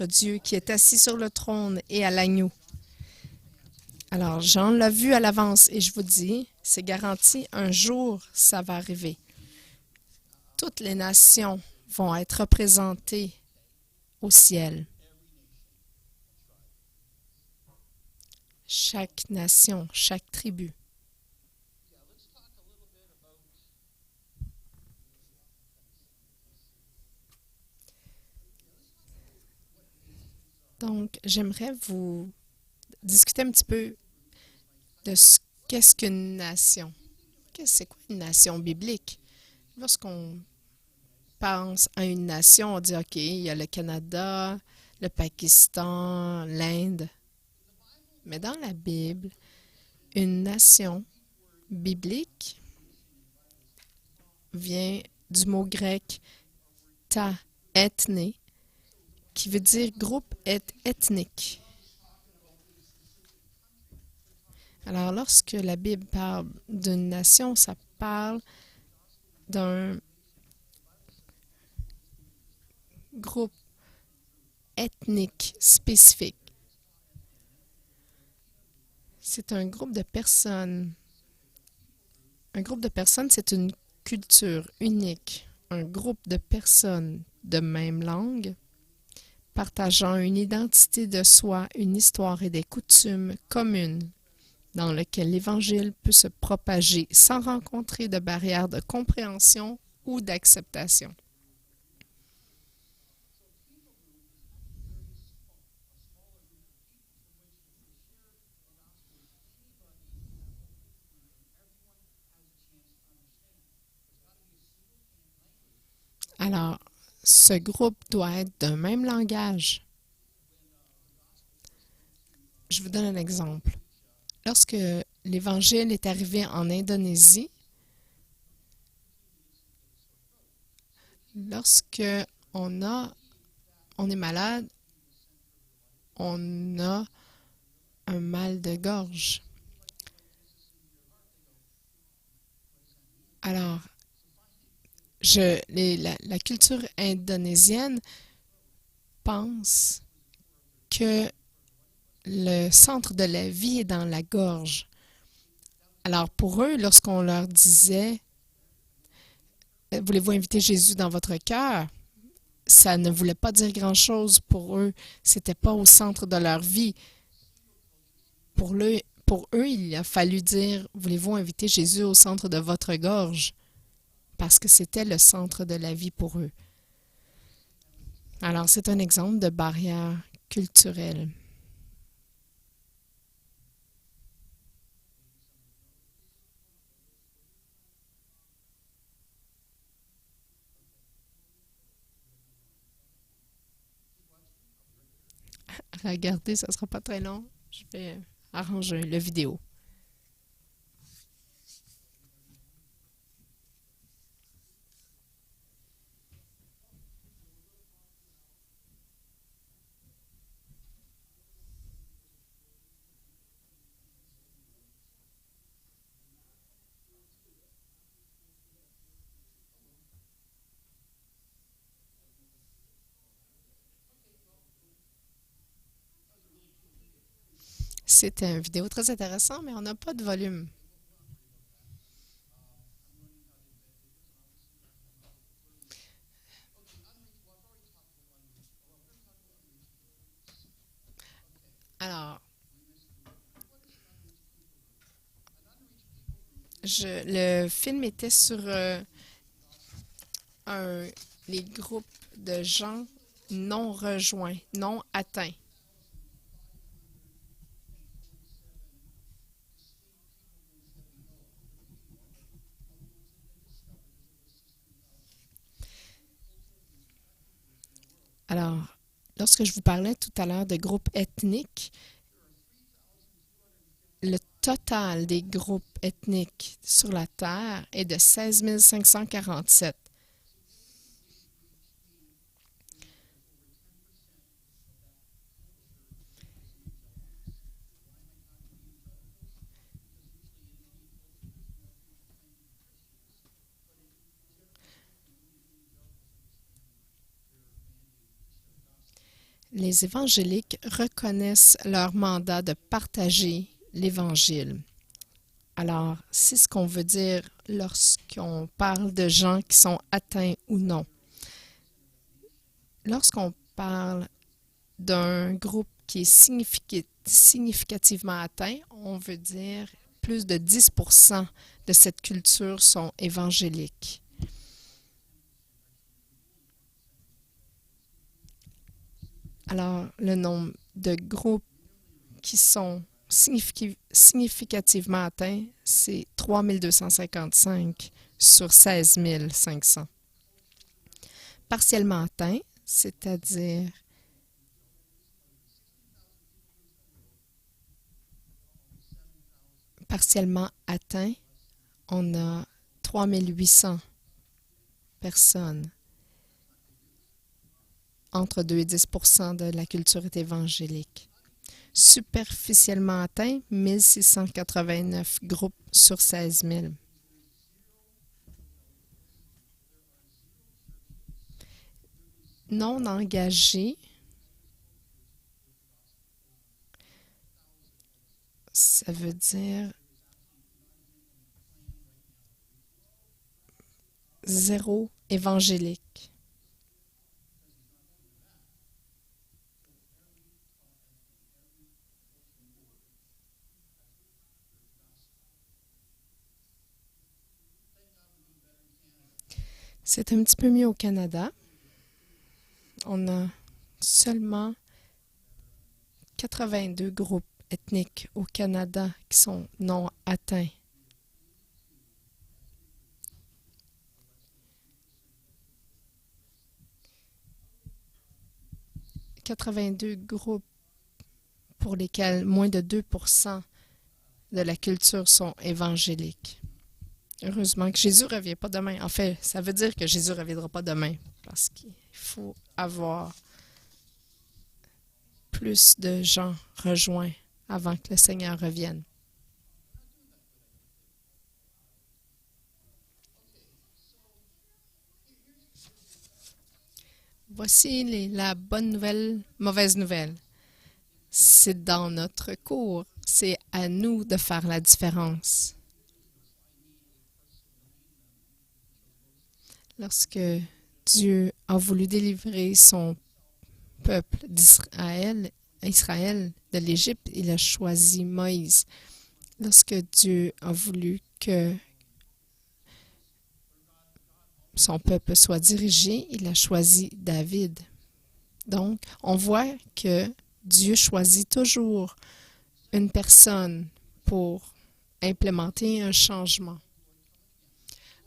Dieu qui est assis sur le trône et à l'agneau. Alors, Jean l'a vu à l'avance et je vous dis, c'est garanti, un jour, ça va arriver. Toutes les nations vont être représentées au ciel. Chaque nation, chaque tribu. Donc, j'aimerais vous discuter un petit peu de qu'est-ce qu'une nation. C'est quoi une nation biblique? Lorsqu'on pense à une nation, on dit, OK, il y a le Canada, le Pakistan, l'Inde. Mais dans la Bible, une nation biblique vient du mot grec ta, ethné, qui veut dire groupe ethnique. Alors, lorsque la Bible parle d'une nation, ça parle d'un groupe ethnique spécifique. C'est un groupe de personnes. Un groupe de personnes, c'est une culture unique. Un groupe de personnes de même langue, partageant une identité de soi, une histoire et des coutumes communes, dans lequel l'Évangile peut se propager sans rencontrer de barrières de compréhension ou d'acceptation. Alors, ce groupe doit être d'un même langage. Je vous donne un exemple. Lorsque l'Évangile est arrivé en Indonésie, lorsque on est malade, on a un mal de gorge. Alors, la culture indonésienne pense que le centre de la vie est dans la gorge. Alors, pour eux, lorsqu'on leur disait « Voulez-vous inviter Jésus dans votre cœur? » Ça ne voulait pas dire grand-chose pour eux. C'était pas au centre de leur vie. Pour eux, il a fallu dire « Voulez-vous inviter Jésus au centre de votre gorge? » Parce que c'était le centre de la vie pour eux. Alors, c'est un exemple de barrière culturelle. Regardez, ça sera pas très long. Je vais arranger la vidéo. C'était une vidéo très intéressante, mais on n'a pas de volume. Alors, le film était sur les groupes de gens non rejoints, non atteints. Alors, lorsque je vous parlais tout à l'heure de groupes ethniques, le total des groupes ethniques sur la Terre est de 16 547. Les évangéliques reconnaissent leur mandat de partager l'Évangile. Alors, c'est ce qu'on veut dire lorsqu'on parle de gens qui sont atteints ou non. Lorsqu'on parle d'un groupe qui est significativement atteint, on veut dire plus de 10% de cette culture sont évangéliques. Alors, le nombre de groupes qui sont significativement atteints, c'est 3255 sur 16 500. Partiellement atteints, c'est-à-dire partiellement atteints, on a 3800 personnes. Entre 2 et 10% de la culture est évangélique. Superficiellement atteint, 1689 groupes sur 16 000. Non engagés, ça veut dire 0 évangélique. C'est un petit peu mieux au Canada. On a seulement 82 groupes ethniques au Canada qui sont non atteints. « 82 groupes pour lesquels moins de 2% de la culture sont évangéliques. Heureusement que Jésus ne revient pas demain. En fait, ça veut dire que Jésus ne reviendra pas demain parce qu'il faut avoir plus de gens rejoints avant que le Seigneur revienne. Voici la bonne nouvelle, mauvaise nouvelle. C'est dans notre cours. C'est à nous de faire la différence. Lorsque Dieu a voulu délivrer son peuple Israël de l'Égypte, il a choisi Moïse. Lorsque Dieu a voulu que son peuple soit dirigé, il a choisi David. Donc, on voit que Dieu choisit toujours une personne pour implémenter un changement.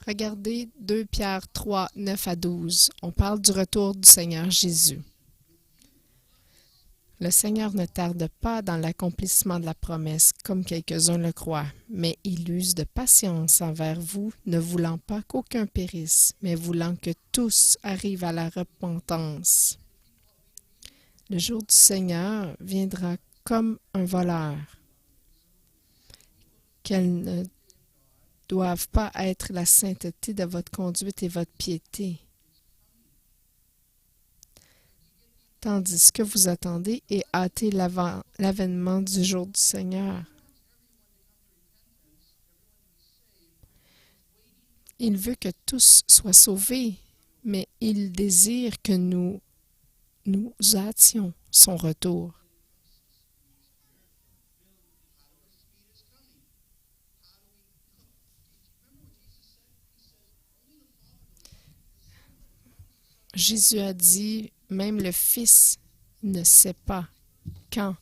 Regardez 2 Pierre 3, 9 à 12. On parle du retour du Seigneur Jésus. Le Seigneur ne tarde pas dans l'accomplissement de la promesse, comme quelques-uns le croient, mais il use de patience envers vous, ne voulant pas qu'aucun périsse, mais voulant que tous arrivent à la repentance. Le jour du Seigneur viendra comme un voleur. Quelles ne doivent pas être la sainteté de votre conduite et votre piété. Tandis que vous attendez et hâtez l'avènement du jour du Seigneur. Il veut que tous soient sauvés, mais il désire que nous hâtions son retour. Jésus a dit, même le Fils ne sait pas quand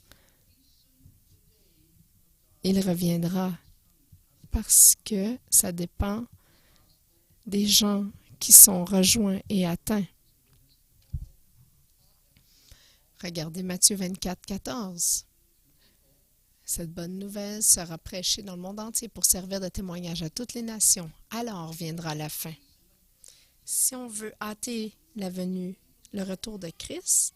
il reviendra, parce que ça dépend des gens qui sont rejoints et atteints. Regardez Matthieu 24, 14. Cette bonne nouvelle sera prêchée dans le monde entier pour servir de témoignage à toutes les nations. Alors viendra la fin. Si on veut hâter la venue, le retour de Christ,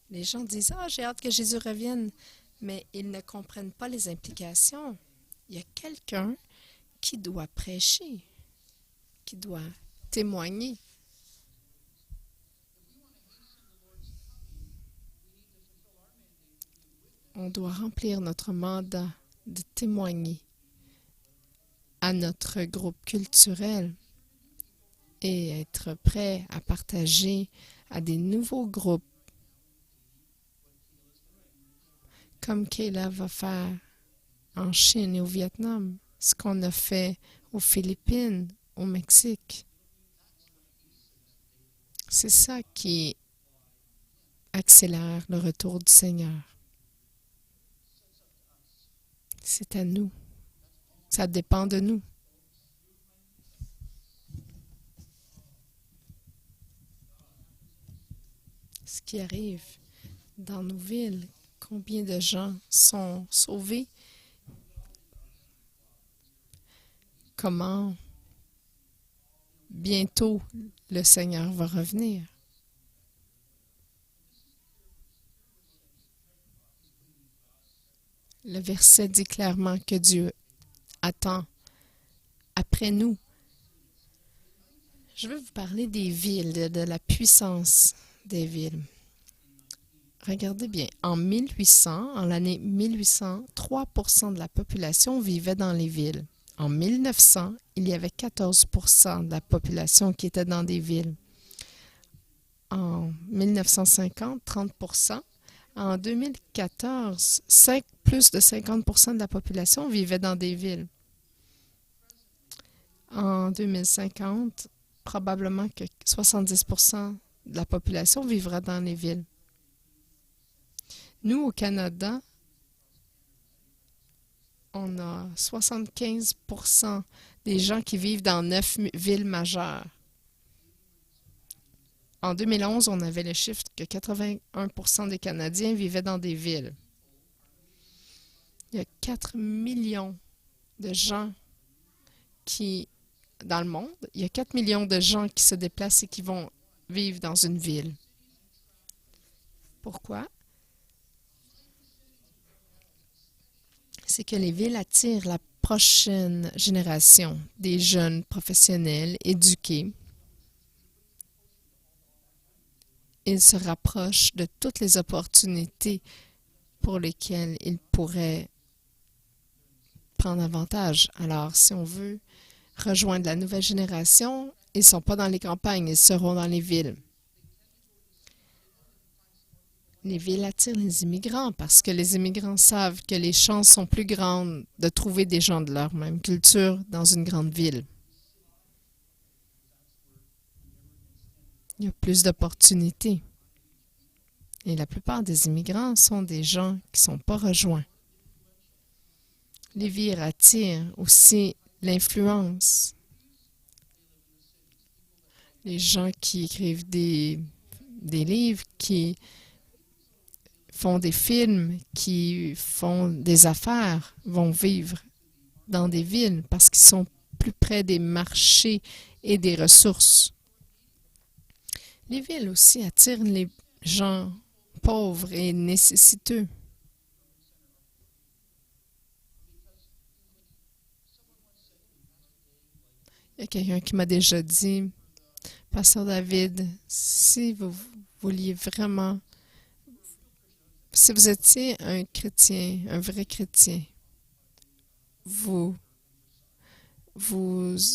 les gens disent « Ah, j'ai hâte que Jésus revienne », mais ils ne comprennent pas les implications. Il y a quelqu'un qui doit prêcher, qui doit témoigner. On doit remplir notre mandat de témoigner à notre groupe culturel et être prêt à partager à des nouveaux groupes, comme Kayla va faire en Chine et au Vietnam, ce qu'on a fait aux Philippines, au Mexique. C'est ça qui accélère le retour du Seigneur. C'est à nous. Ça dépend de nous. Ce qui arrive dans nos villes, combien de gens sont sauvés, comment bientôt le Seigneur va revenir. Le verset dit clairement que Dieu attend après nous. Je veux vous parler des villes, de la puissance des villes. Regardez bien, en l'année 1800, 3% de la population vivait dans les villes. En 1900, il y avait 14% de la population qui était dans des villes. En 1950, 30%. En 2014, plus de 50% de la population vivait dans des villes. En 2050, probablement que 70% de la population vivra dans les villes. Nous, au Canada, on a 75% des gens qui vivent dans 9 villes majeures. En 2011, on avait le chiffre que 81% des Canadiens vivaient dans des villes. Il y a 4 millions de gens dans le monde, il y a 4 millions de gens qui se déplacent et qui vont vivre dans une ville. Pourquoi? C'est que les villes attirent la prochaine génération des jeunes professionnels éduqués. Ils se rapprochent de toutes les opportunités pour lesquelles ils pourraient prendre avantage. Alors, si on veut rejoindre la nouvelle génération, ils ne sont pas dans les campagnes, ils seront dans les villes. Les villes attirent les immigrants parce que les immigrants savent que les chances sont plus grandes de trouver des gens de leur même culture dans une grande ville. Il y a plus d'opportunités. Et la plupart des immigrants sont des gens qui ne sont pas rejoints. Les villes attirent aussi l'influence. Les gens qui écrivent des livres, qui font des films, qui font des affaires, vont vivre dans des villes parce qu'ils sont plus près des marchés et des ressources. Les villes aussi attirent les gens pauvres et nécessiteux. Il y a quelqu'un qui m'a déjà dit, Pasteur David, si vous vouliez vraiment, si vous étiez un chrétien, un vrai chrétien, vous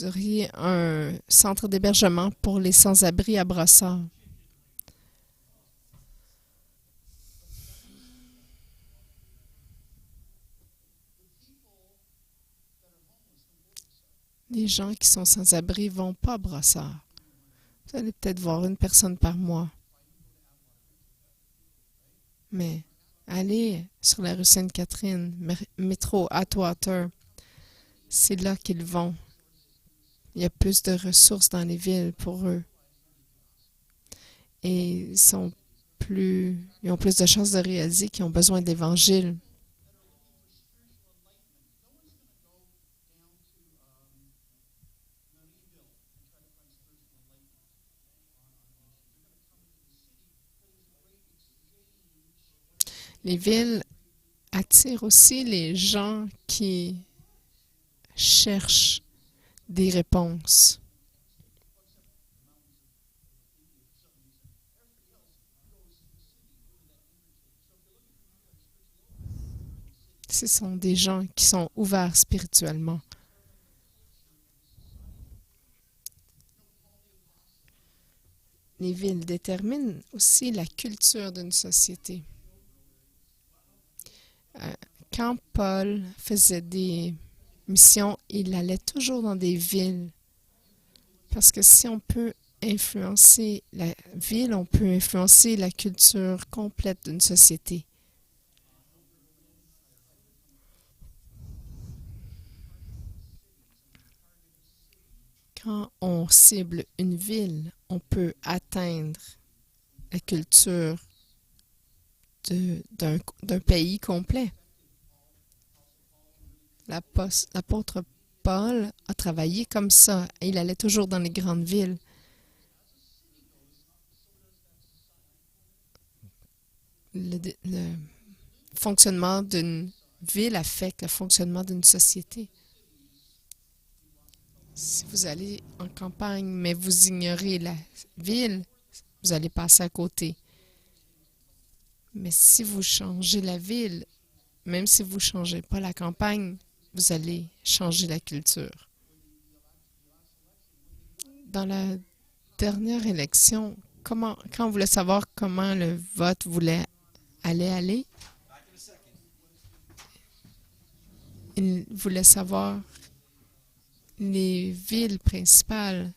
auriez un centre d'hébergement pour les sans-abri à Brossard. Les gens qui sont sans-abri ne vont pas à Brossard. Vous allez peut-être voir une personne par mois. Mais allez sur la rue Sainte-Catherine, métro Atwater, c'est là qu'ils vont. Il y a plus de ressources dans les villes pour eux. Et ils ont plus de chances de réaliser qu'ils ont besoin de l'Évangile. Les villes attirent aussi les gens qui cherchent des réponses. Ce sont des gens qui sont ouverts spirituellement. Les villes déterminent aussi la culture d'une société. Quand Paul faisait des missions, il allait toujours dans des villes. Parce que si on peut influencer la ville, on peut influencer la culture complète d'une société. Quand on cible une ville, on peut atteindre la culture d'un pays complet. L'apôtre Paul a travaillé comme ça. Il allait toujours dans les grandes villes. Le fonctionnement d'une ville affecte le fonctionnement d'une société. Si vous allez en campagne, mais vous ignorez la ville, vous allez passer à côté. Mais si vous changez la ville, même si vous ne changez pas la campagne, vous allez changer la culture. Dans la dernière élection, quand on voulait savoir comment le vote allait aller, il voulait savoir les villes principales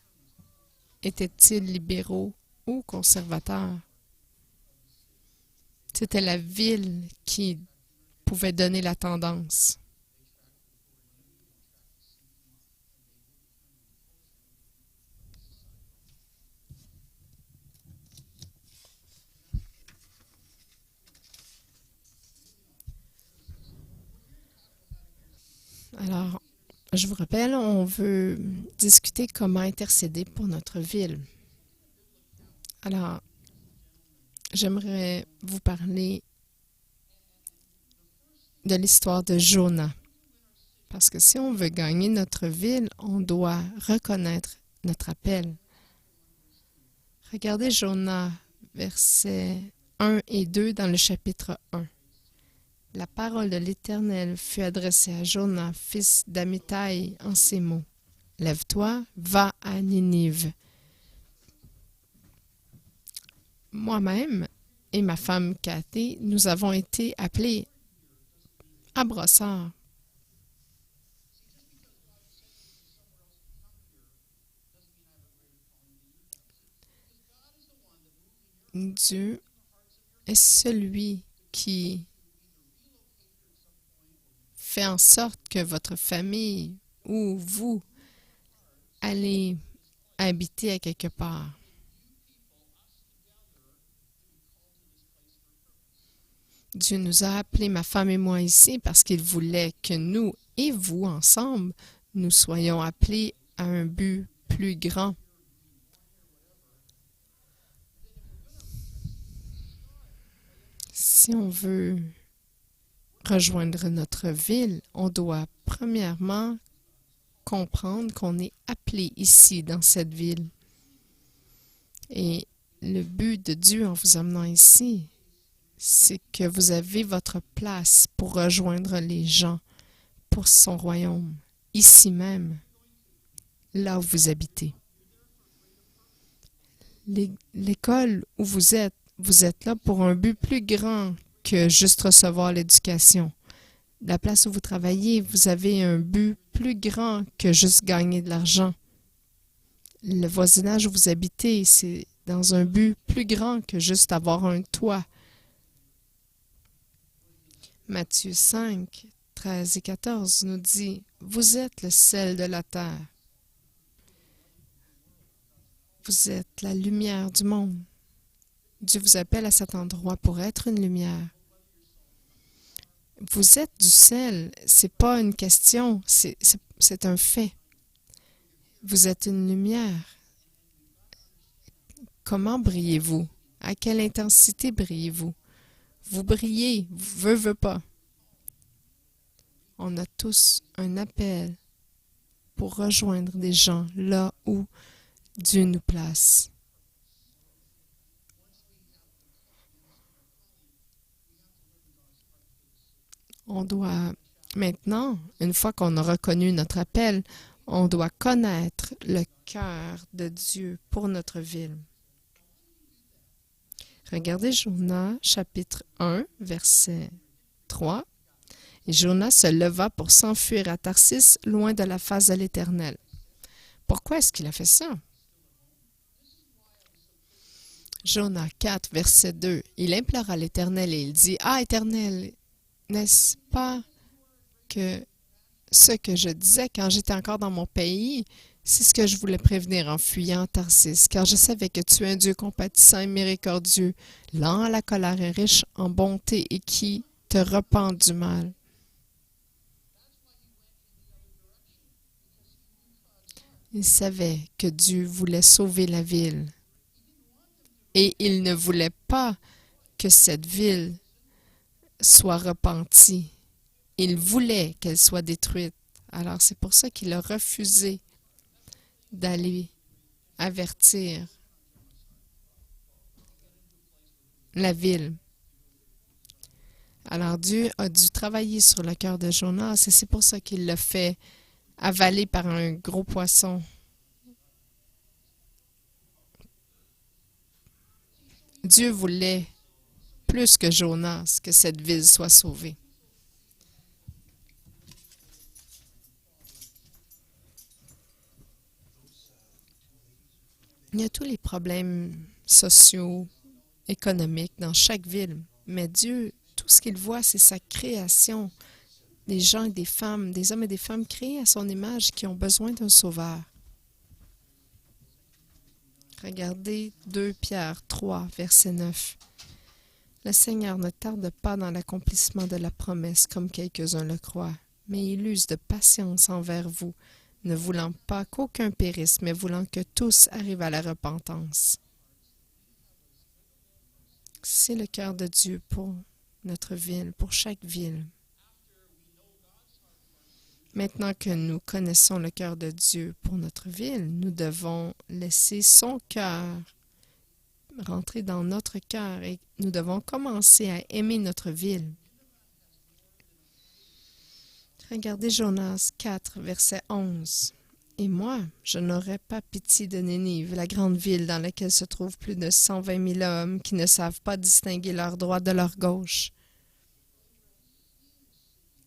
étaient-ils libéraux ou conservateurs. C'était la ville qui pouvait donner la tendance. Alors, je vous rappelle, on veut discuter comment intercéder pour notre ville. Alors, j'aimerais vous parler de l'histoire de Jonah. Parce que si on veut gagner notre ville, on doit reconnaître notre appel. Regardez Jonah, versets 1 et 2 dans le chapitre 1. La parole de l'Éternel fut adressée à Jonah, fils d'Amittai, en ces mots. Lève-toi, va à Ninive. Moi-même et ma femme Cathy, nous avons été appelés à Brossard. Dieu est celui qui fait en sorte que votre famille ou vous allez habiter à quelque part. Dieu nous a appelés, ma femme et moi, ici parce qu'il voulait que nous et vous, ensemble, nous soyons appelés à un but plus grand. Si on veut rejoindre notre ville, on doit premièrement comprendre qu'on est appelé ici, dans cette ville. Et le but de Dieu en vous amenant ici, c'est que vous avez votre place pour rejoindre les gens pour son royaume, ici même, là où vous habitez. L'école où vous êtes là pour un but plus grand que juste recevoir l'éducation. La place où vous travaillez, vous avez un but plus grand que juste gagner de l'argent. Le voisinage où vous habitez, c'est dans un but plus grand que juste avoir un toit. Matthieu 5, 13 et 14 nous dit « Vous êtes le sel de la terre. Vous êtes la lumière du monde. » Dieu vous appelle à cet endroit pour être une lumière. Vous êtes du sel, c'est pas une question, c'est un fait. Vous êtes une lumière. Comment brillez-vous? À quelle intensité brillez-vous? Vous brillez, veut pas. On a tous un appel pour rejoindre des gens là où Dieu nous place. On doit maintenant, une fois qu'on a reconnu notre appel, on doit connaître le cœur de Dieu pour notre ville. Regardez Jonas, chapitre 1, verset 3. Et Jonas se leva pour s'enfuir à Tarsis, loin de la face de l'Éternel. Pourquoi est-ce qu'il a fait ça? Jonas 4, verset 2. Il implora l'Éternel et il dit, « Ah, Éternel, n'est-ce pas que ce que je disais quand j'étais encore dans mon pays, c'est ce que je voulais prévenir en fuyant Tarsis, car je savais que tu es un Dieu compatissant et miséricordieux, lent à la colère et riche en bonté et qui te repent du mal. » Il savait que Dieu voulait sauver la ville et il ne voulait pas que cette ville soit repentie. Il voulait qu'elle soit détruite. Alors c'est pour ça qu'il a refusé d'aller avertir la ville. Alors Dieu a dû travailler sur le cœur de Jonas et c'est pour ça qu'il l'a fait avaler par un gros poisson. Dieu voulait plus que Jonas que cette ville soit sauvée. Il y a tous les problèmes sociaux, économiques dans chaque ville, mais Dieu, tout ce qu'il voit, c'est sa création. Des gens et des femmes, des hommes et des femmes créés à son image qui ont besoin d'un sauveur. Regardez 2 Pierre 3, verset 9. Le Seigneur ne tarde pas dans l'accomplissement de la promesse, comme quelques-uns le croient, mais il use de patience envers vous, ne voulant pas qu'aucun périsse, mais voulant que tous arrivent à la repentance. C'est le cœur de Dieu pour notre ville, pour chaque ville. Maintenant que nous connaissons le cœur de Dieu pour notre ville, nous devons laisser son cœur rentrer dans notre cœur et nous devons commencer à aimer notre ville. Regardez Jonas 4, verset 11. « Et moi, je n'aurais pas pitié de Nénive, la grande ville dans laquelle se trouvent plus de 120 000 hommes qui ne savent pas distinguer leur droite de leur gauche. »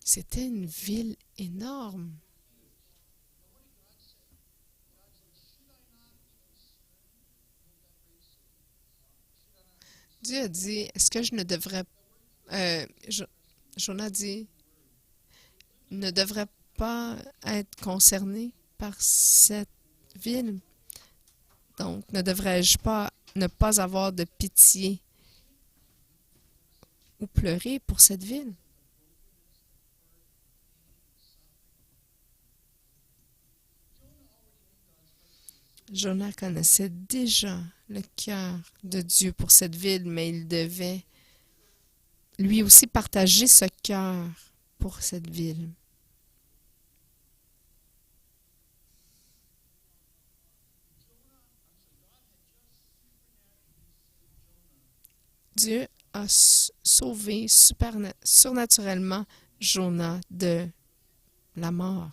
C'était une ville énorme. Dieu a dit, est-ce que je ne devrais... Jonas dit, ne devrait pas être concerné par cette ville. Donc, ne devrais-je pas ne pas avoir de pitié ou pleurer pour cette ville? Jonas connaissait déjà le cœur de Dieu pour cette ville, mais il devait lui aussi partager ce cœur pour cette ville. Dieu a sauvé surnaturellement Jonas de la mort.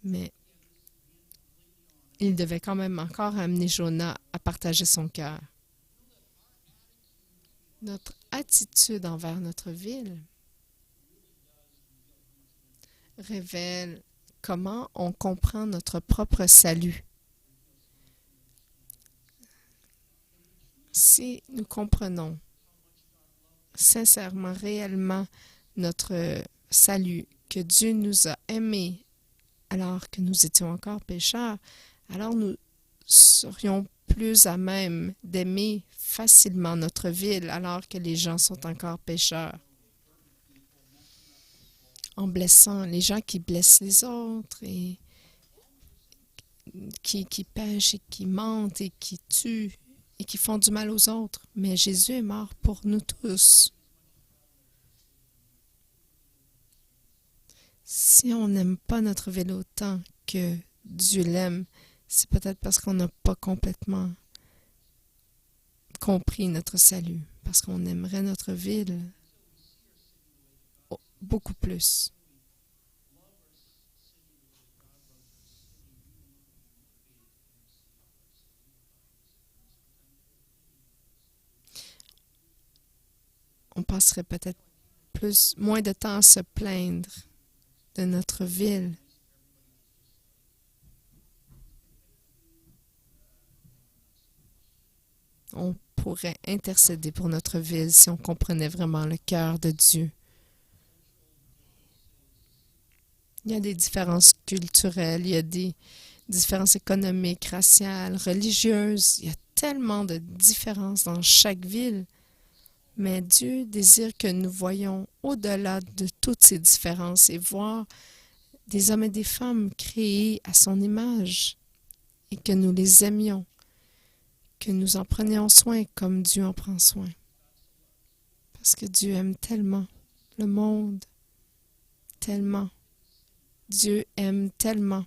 Mais il devait quand même encore amener Jonas à partager son cœur. Notre attitude envers notre ville révèle comment on comprend notre propre salut. Si nous comprenons sincèrement, réellement notre salut, que Dieu nous a aimés alors que nous étions encore pécheurs, alors nous serions plus à même d'aimer facilement notre ville alors que les gens sont encore pécheurs. En blessant les gens qui blessent les autres et qui pêchent et qui mentent et qui tuent et qui font du mal aux autres. Mais Jésus est mort pour nous tous. Si on n'aime pas notre ville autant que Dieu l'aime, c'est peut-être parce qu'on n'a pas complètement compris notre salut, parce qu'on aimerait notre ville beaucoup plus. On passerait peut-être moins de temps à se plaindre de notre ville. On pourrait intercéder pour notre ville si on comprenait vraiment le cœur de Dieu. Il y a des différences culturelles, il y a des différences économiques, raciales, religieuses. Il y a tellement de différences dans chaque ville. Mais Dieu désire que nous voyions au-delà de toutes ces différences et voir des hommes et des femmes créés à son image et que nous les aimions, que nous en prenions soin comme Dieu en prend soin. Parce que Dieu aime tellement le monde, tellement. Dieu aime tellement.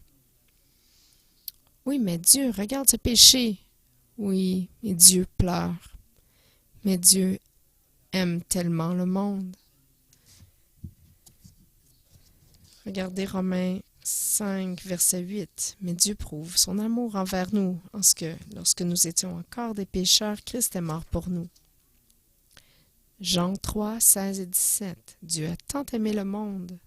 Oui, mais Dieu, regarde ce péché. Oui, et Dieu pleure. Mais Dieu aime tellement le monde. Regardez Romains 5, verset 8. Mais Dieu prouve son amour envers nous, en ce que, lorsque nous étions encore des pécheurs, Christ est mort pour nous. Jean 3, 16 et 17. Dieu a tant aimé le monde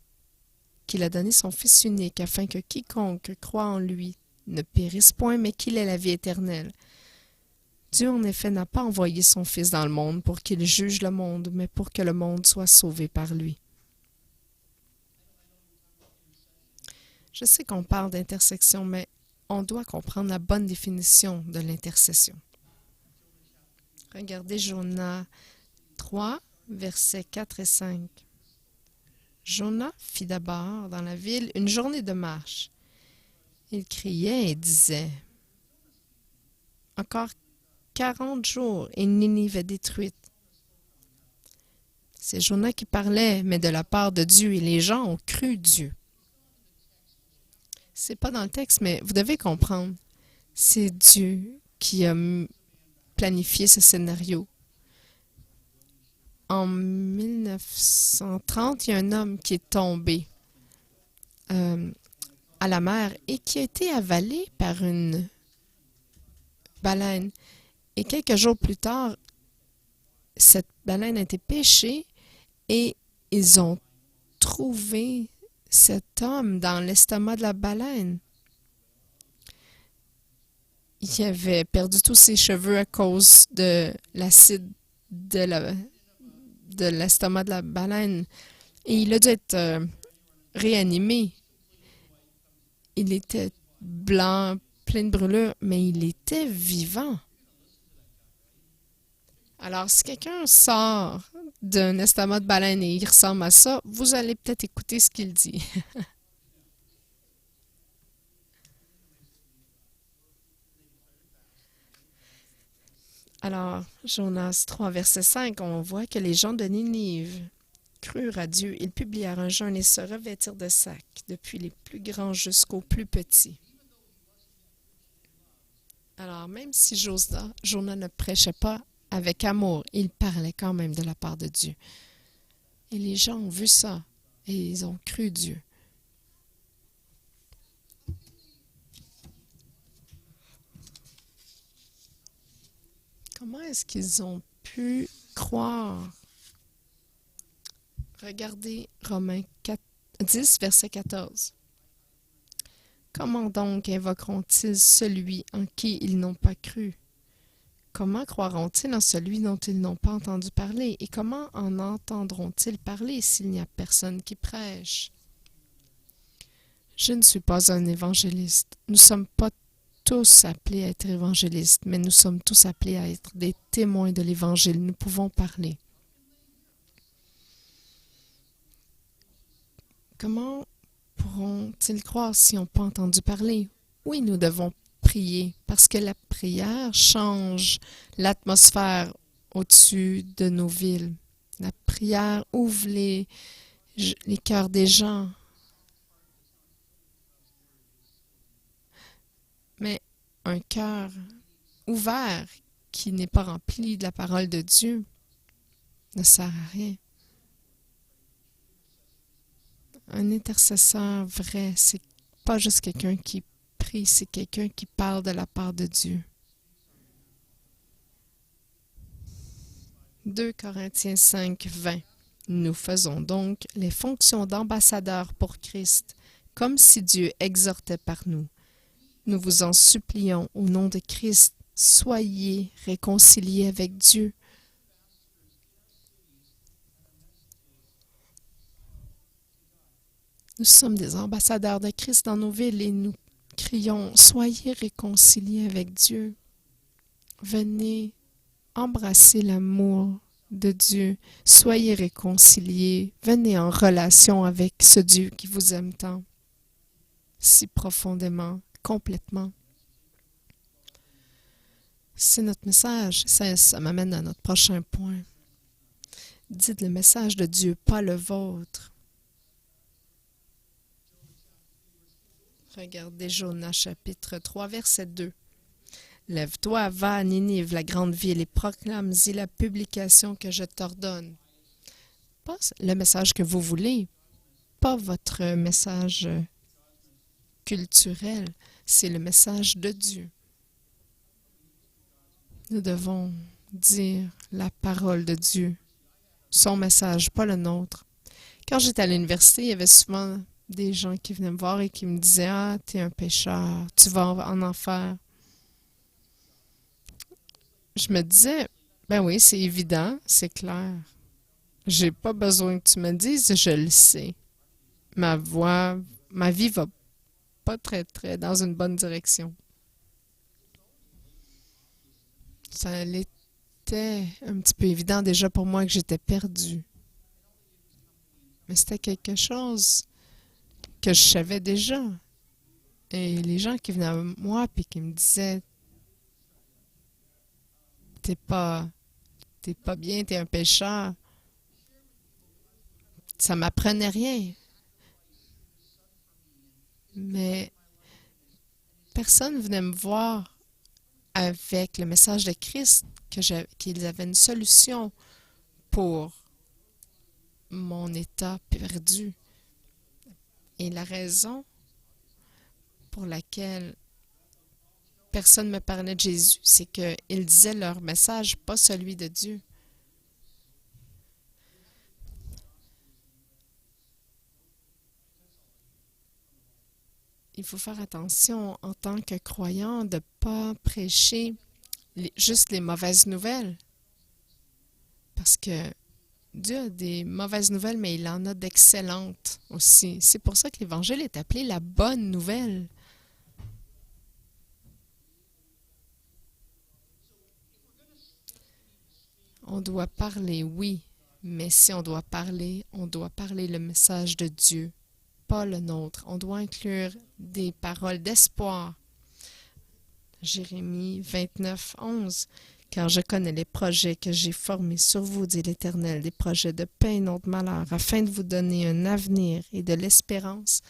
qu'il a donné son Fils unique, afin que quiconque croit en lui ne périsse point, mais qu'il ait la vie éternelle. Dieu, en effet, n'a pas envoyé son Fils dans le monde pour qu'il juge le monde, mais pour que le monde soit sauvé par lui. Je sais qu'on parle d'intersection, mais on doit comprendre la bonne définition de l'intercession. Regardez Jonas 3, versets 4 et 5. Jonas fit d'abord dans la ville une journée de marche. Il criait et disait « Encore 40 jours et Ninive est détruite. » C'est Jonas qui parlait, mais de la part de Dieu, et les gens ont cru Dieu. C'est pas dans le texte, mais vous devez comprendre. C'est Dieu qui a planifié ce scénario. En 1930, il y a un homme qui est tombé à la mer et qui a été avalé par une baleine. Et quelques jours plus tard, cette baleine a été pêchée et ils ont trouvé cet homme dans l'estomac de la baleine. Il avait perdu tous ses cheveux à cause de l'acide de l'estomac de la baleine. Et il a dû être réanimé. Il était blanc, plein de brûlures, mais il était vivant. Alors, si quelqu'un sort d'un estomac de baleine et il ressemble à ça, vous allez peut-être écouter ce qu'il dit. Alors, Jonas 3, verset 5, on voit que les gens de Ninive crurent à Dieu. Ils publièrent un jeûne et se revêtirent de sacs, depuis les plus grands jusqu'aux plus petits. Alors, même si Jonas ne prêchait pas avec amour, il parlait quand même de la part de Dieu. Et les gens ont vu ça et ils ont cru Dieu. Comment est-ce qu'ils ont pu croire? Regardez Romains 10, verset 14. Comment donc invoqueront-ils celui en qui ils n'ont pas cru? Comment croiront-ils en celui dont ils n'ont pas entendu parler? Et comment en entendront-ils parler s'il n'y a personne qui prêche? Je ne suis pas un évangéliste. Nous ne sommes pas tous appelés à être évangélistes, mais nous sommes tous appelés à être des témoins de l'Évangile. Nous pouvons parler. Comment pourront-ils croire s'ils n'ont pas entendu parler? Oui, nous devons prier, parce que la prière change l'atmosphère au-dessus de nos villes. La prière ouvre les cœurs des gens. Mais un cœur ouvert qui n'est pas rempli de la parole de Dieu ne sert à rien. Un intercesseur vrai, c'est pas juste quelqu'un qui prie, c'est quelqu'un qui parle de la part de Dieu. 2 Corinthiens 5, 20. Nous faisons donc les fonctions d'ambassadeurs pour Christ, comme si Dieu exhortait par nous. Nous vous en supplions au nom de Christ, soyez réconciliés avec Dieu. Nous sommes des ambassadeurs de Christ dans nos villes et nous crions, soyez réconciliés avec Dieu. Venez embrasser l'amour de Dieu. Soyez réconciliés. Venez en relation avec ce Dieu qui vous aime tant, si profondément, complètement. C'est notre message. Ça m'amène à notre prochain point. Dites le message de Dieu, pas le vôtre. Regardez Jonas chapitre 3, verset 2. Lève-toi, va à Ninive, la grande ville, et proclame-y la publication que je t'ordonne. Pas le message que vous voulez, pas votre message culturel, c'est le message de Dieu. Nous devons dire la parole de Dieu, son message, pas le nôtre. Quand j'étais à l'université, il y avait souvent des gens qui venaient me voir et qui me disaient « Ah, t'es un pécheur, tu vas en enfer. » Je me disais « Ben oui, c'est évident, c'est clair. J'ai pas besoin que tu me dises, je le sais. Ma vie va pas très dans une bonne direction. » Ça l'était un petit peu évident déjà pour moi que j'étais perdue. Mais c'était quelque chose que je savais déjà. Et les gens qui venaient à moi et qui me disaient t'es pas bien, t'es un pécheur, ça m'apprenait rien. Mais personne venait me voir avec le message de Christ qu'ils avaient une solution pour mon état perdu. Et la raison pour laquelle personne ne me parlait de Jésus, c'est qu'ils disaient leur message, pas celui de Dieu. Il faut faire attention en tant que croyant de ne pas prêcher juste les mauvaises nouvelles. Parce que Dieu a des mauvaises nouvelles, mais il en a d'excellentes aussi. C'est pour ça que l'Évangile est appelé la bonne nouvelle. On doit parler, oui, mais si on doit parler le message de Dieu, pas le nôtre. On doit inclure des paroles d'espoir. Jérémie 29, 11. Car je connais les projets que j'ai formés sur vous, dit l'Éternel, des projets de paix et non de malheur, afin de vous donner un avenir et de l'espérance.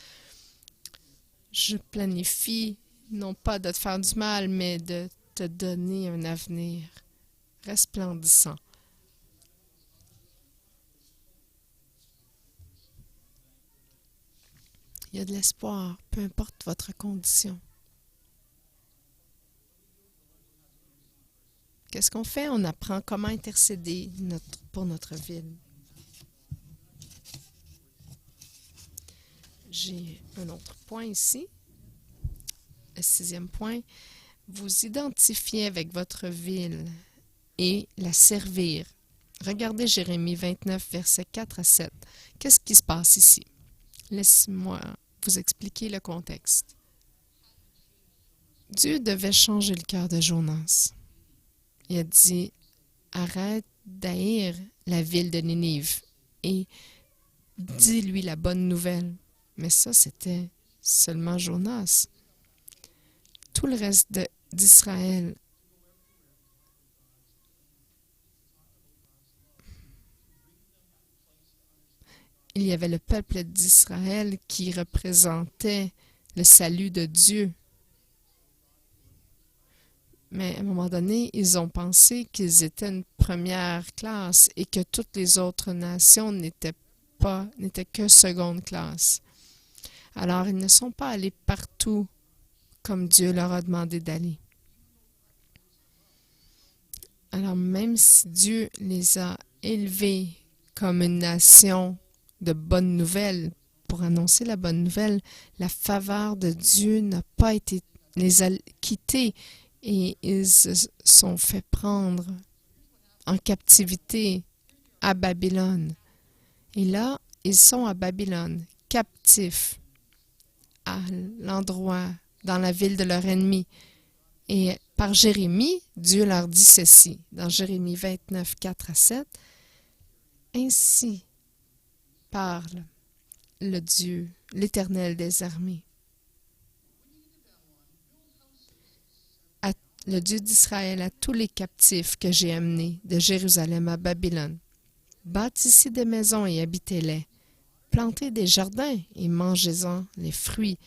Je planifie non pas de te faire du mal, mais de te donner un avenir resplendissant. Il y a de l'espoir, peu importe votre condition. Qu'est-ce qu'on fait? On apprend comment intercéder pour notre ville. J'ai un autre point ici. Le 6e point. Vous identifiez avec votre ville et la servir. Regardez Jérémie 29, versets 4 à 7. Qu'est-ce qui se passe ici? Laissez-moi vous expliquer le contexte. Dieu devait changer le cœur de Jonas. Il a dit, arrête d'haïr la ville de Ninive et dis-lui la bonne nouvelle. Mais ça, c'était seulement Jonas. Tout le reste d'Israël il y avait le peuple d'Israël qui représentait le salut de Dieu. Mais à un moment donné, ils ont pensé qu'ils étaient une première classe et que toutes les autres nations n'étaient que seconde classe. Alors, ils ne sont pas allés partout comme Dieu leur a demandé d'aller. Alors, même si Dieu les a élevés comme une nation de bonnes nouvelles, pour annoncer la bonne nouvelle, la faveur de Dieu n'a pas été, les a quittés et ils se sont fait prendre en captivité à Babylone. Et là, ils sont à Babylone, captifs, à l'endroit, dans la ville de leur ennemi. Et par Jérémie, Dieu leur dit ceci, dans Jérémie 29, 4 à 7, « Ainsi parle le Dieu, l'Éternel des armées, le Dieu d'Israël, à tous les captifs que j'ai amenés de Jérusalem à Babylone. Bâtissez des maisons et habitez-les. Plantez des jardins et mangez-en les fruits.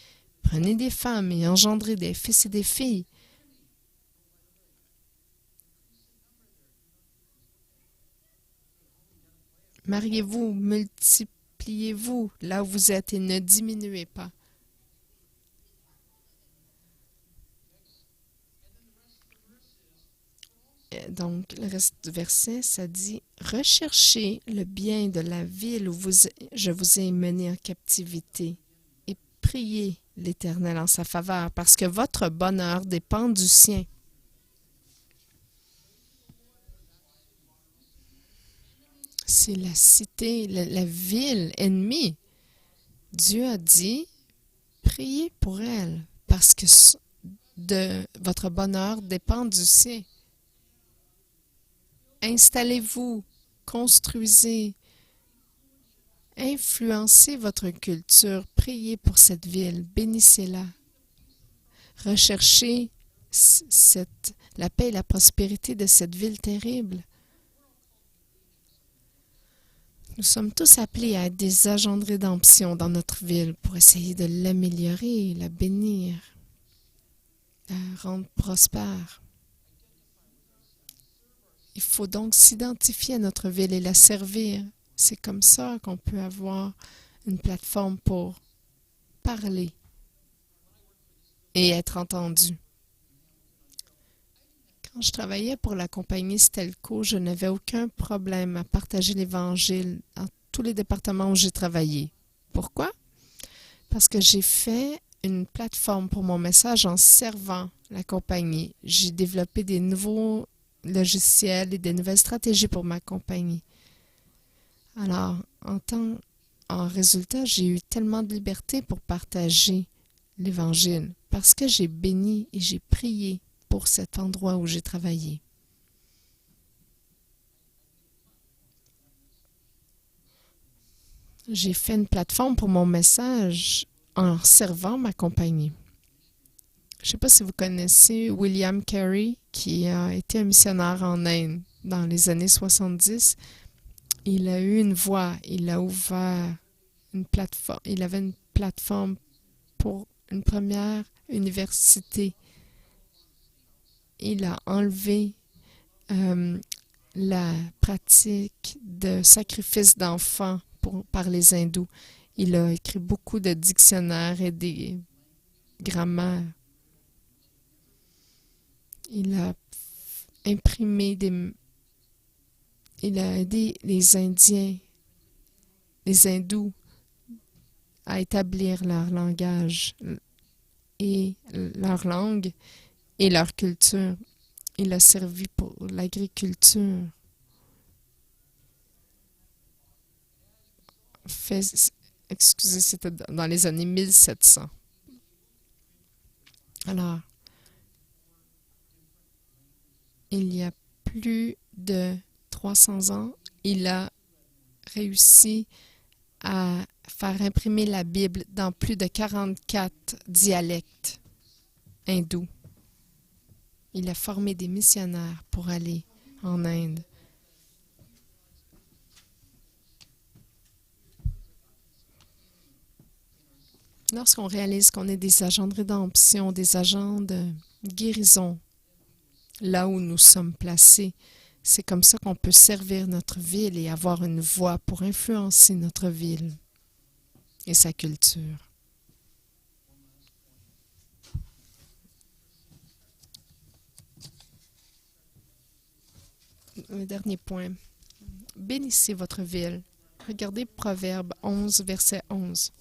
Prenez des femmes et engendrez des fils et des filles. Mariez-vous, multipliez-vous là où vous êtes et ne diminuez pas. » Donc, le reste du verset, ça dit « Recherchez le bien de la ville où je vous ai mené en captivité et priez l'Éternel en sa faveur, parce que votre bonheur dépend du sien. » C'est la cité, la ville ennemie. Dieu a dit « Priez pour elle, parce que votre bonheur dépend du sien. » Installez-vous, construisez, influencez votre culture, priez pour cette ville, bénissez-la. Recherchez la paix et la prospérité de cette ville terrible. Nous sommes tous appelés à être des agents de rédemption dans notre ville pour essayer de l'améliorer, la bénir, la rendre prospère. Il faut donc s'identifier à notre ville et la servir. C'est comme ça qu'on peut avoir une plateforme pour parler et être entendu. Quand je travaillais pour la compagnie Stelco, je n'avais aucun problème à partager l'Évangile dans tous les départements où j'ai travaillé. Pourquoi? Parce que j'ai fait une plateforme pour mon message en servant la compagnie. J'ai développé des nouveaux logiciels et des nouvelles stratégies pour ma compagnie. Alors, en résultat, j'ai eu tellement de liberté pour partager l'Évangile parce que j'ai béni et j'ai prié pour cet endroit où j'ai travaillé. J'ai fait une plateforme pour mon message en servant ma compagnie. Je ne sais pas si vous connaissez William Carey, qui a été un missionnaire en Inde dans les années 70. Il a eu une voix, il a ouvert une plateforme, il avait une plateforme pour une première université. Il a enlevé la pratique de sacrifice d'enfants par les hindous. Il a écrit beaucoup de dictionnaires et des grammaires. Il a imprimé il a aidé les Indiens, les hindous, à établir leur langage et leur langue et leur culture. Il a servi pour l'agriculture. Excusez, c'était dans les années 1700. Alors, il y a plus de 300 ans, il a réussi à faire imprimer la Bible dans plus de 44 dialectes hindous. Il a formé des missionnaires pour aller en Inde. Lorsqu'on réalise qu'on est des agents de rédemption, des agents de guérison, là où nous sommes placés. C'est comme ça qu'on peut servir notre ville et avoir une voix pour influencer notre ville et sa culture. Un dernier point. Bénissez votre ville. Regardez Proverbe 11, verset 11.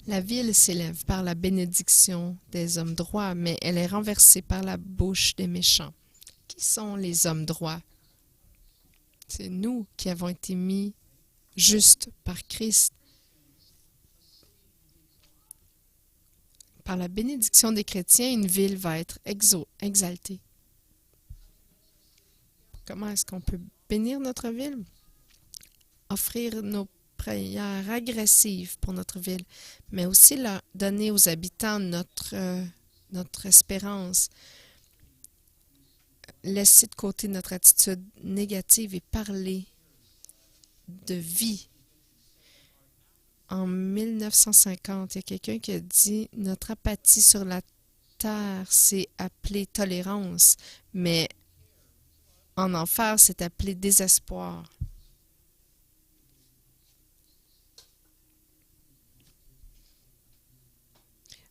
La ville s'élève par la bénédiction des hommes droits, mais elle est renversée par la bouche des méchants. Qui sont les hommes droits? C'est nous qui avons été mis justes par Christ. Par la bénédiction des chrétiens, une ville va être exaltée. Comment est-ce qu'on peut bénir notre ville? Offrir nos prières agressives pour notre ville, mais aussi leur donner aux habitants notre espérance. Laisser de côté notre attitude négative et parler de vie. En 1950, il y a quelqu'un qui a dit « Notre apathie sur la terre, c'est appelé tolérance, mais en enfer, c'est appelé désespoir. »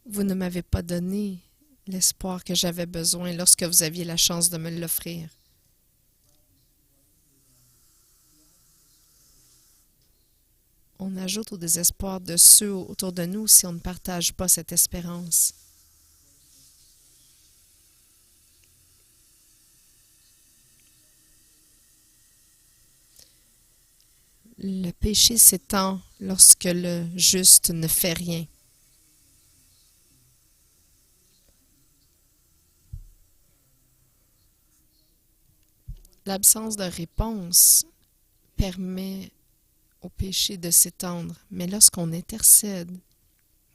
Vous ne m'avez pas donné l'espoir que j'avais besoin lorsque vous aviez la chance de me l'offrir. On ajoute au désespoir de ceux autour de nous si on ne partage pas cette espérance. Le péché s'étend lorsque le juste ne fait rien. L'absence de réponse permet au péché de s'étendre, mais lorsqu'on intercède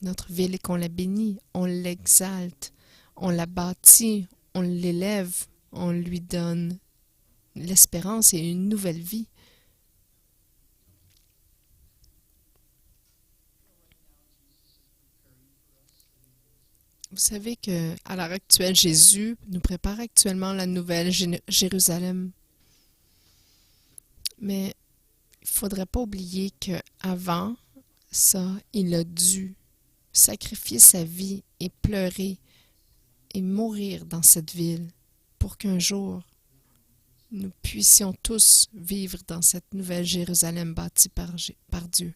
notre ville et qu'on la bénit, on l'exalte, on la bâtit, on l'élève, on lui donne l'espérance et une nouvelle vie. Vous savez qu'à l'heure actuelle, Jésus nous prépare actuellement la nouvelle Jérusalem. Mais il ne faudrait pas oublier qu'avant ça, il a dû sacrifier sa vie et pleurer et mourir dans cette ville pour qu'un jour, nous puissions tous vivre dans cette nouvelle Jérusalem bâtie par Dieu.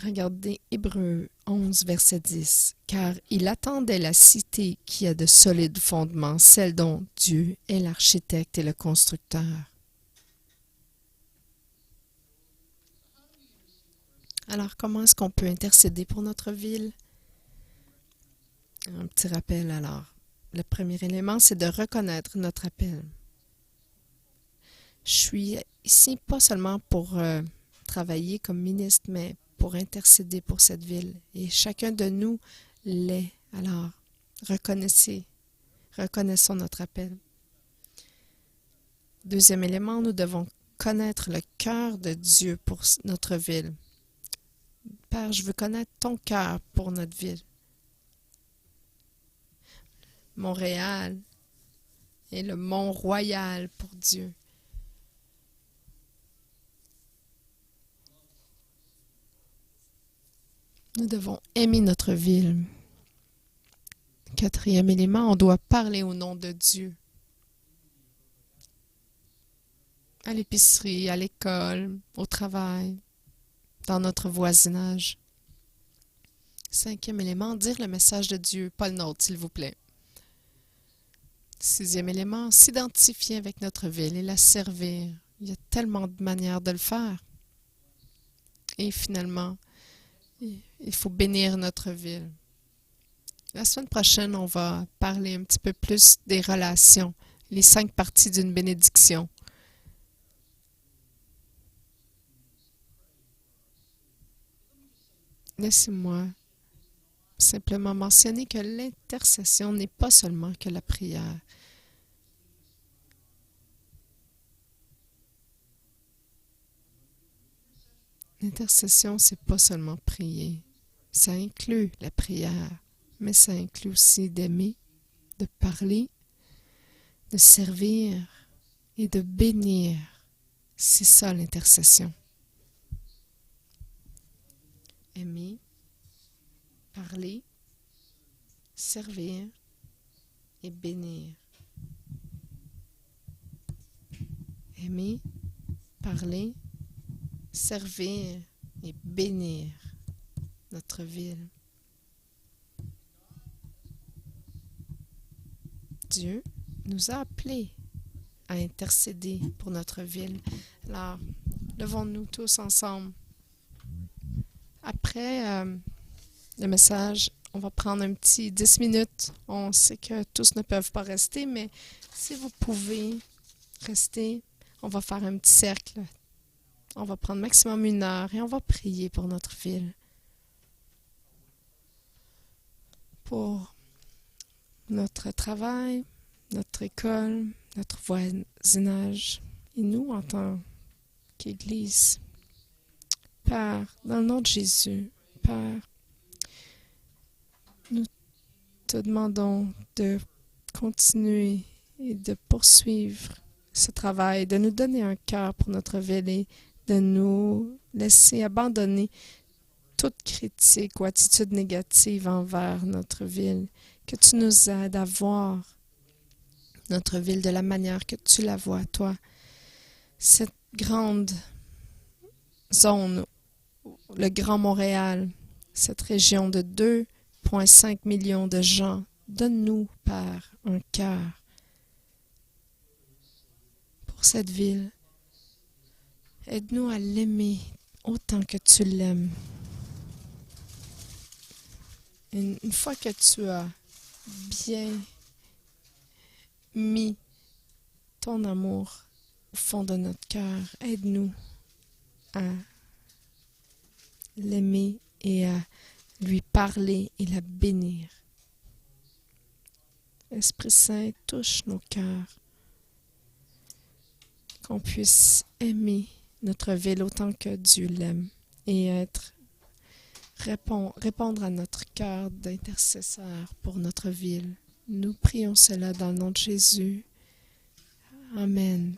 Regardez Hébreux 11, verset 10. « Car il attendait la cité qui a de solides fondements, celle dont Dieu est l'architecte et le constructeur. » Alors, comment est-ce qu'on peut intercéder pour notre ville? Un petit rappel alors. Le premier élément, c'est de reconnaître notre appel. Je suis ici pas seulement pour travailler comme ministre, mais pour intercéder pour cette ville. Et chacun de nous l'est. Alors, reconnaissons notre appel. Deuxième élément, nous devons connaître le cœur de Dieu pour notre ville. Père, je veux connaître ton cœur pour notre ville. Montréal est le Mont-Royal pour Dieu. Nous devons aimer notre ville. Quatrième élément, on doit parler au nom de Dieu. À l'épicerie, à l'école, au travail, dans notre voisinage. Cinquième élément, dire le message de Dieu, pas le nôtre, s'il vous plaît. Sixième élément, s'identifier avec notre ville et la servir. Il y a tellement de manières de le faire. Et finalement, il faut bénir notre ville. La semaine prochaine, on va parler un petit peu plus des relations, les 5 parties d'une bénédiction. Laissez-moi simplement mentionner que l'intercession n'est pas seulement que la prière. L'intercession, c'est pas seulement prier. Ça inclut la prière, mais ça inclut aussi d'aimer, de parler, de servir et de bénir. C'est ça l'intercession. Aimer, parler, servir et bénir. Aimer, parler, servir et bénir notre ville. Dieu nous a appelés à intercéder pour notre ville. Alors, levons-nous tous ensemble. Après le message, on va prendre un petit 10 minutes. On sait que tous ne peuvent pas rester, mais si vous pouvez rester, on va faire un petit cercle. On va prendre maximum 1 heure et on va prier pour notre ville. Pour notre travail, notre école, notre voisinage et nous en tant qu'Église. Père, dans le nom de Jésus, Père, nous te demandons de continuer et de poursuivre ce travail, de nous donner un cœur pour notre ville et de nous laisser abandonner toute critique ou attitude négative envers notre ville. Que tu nous aides à voir notre ville de la manière que tu la vois, toi. Cette grande zone, le Grand Montréal, cette région de 2,5 millions de gens, donne-nous, Père, un cœur pour cette ville. Aide-nous à l'aimer autant que tu l'aimes. Une fois que tu as bien mis ton amour au fond de notre cœur, aide-nous à l'aimer et à lui parler et la bénir. Esprit Saint, touche nos cœurs, qu'on puisse aimer notre ville autant que Dieu l'aime et répondre à notre cœur d'intercesseur pour notre ville. Nous prions cela dans le nom de Jésus. Amen.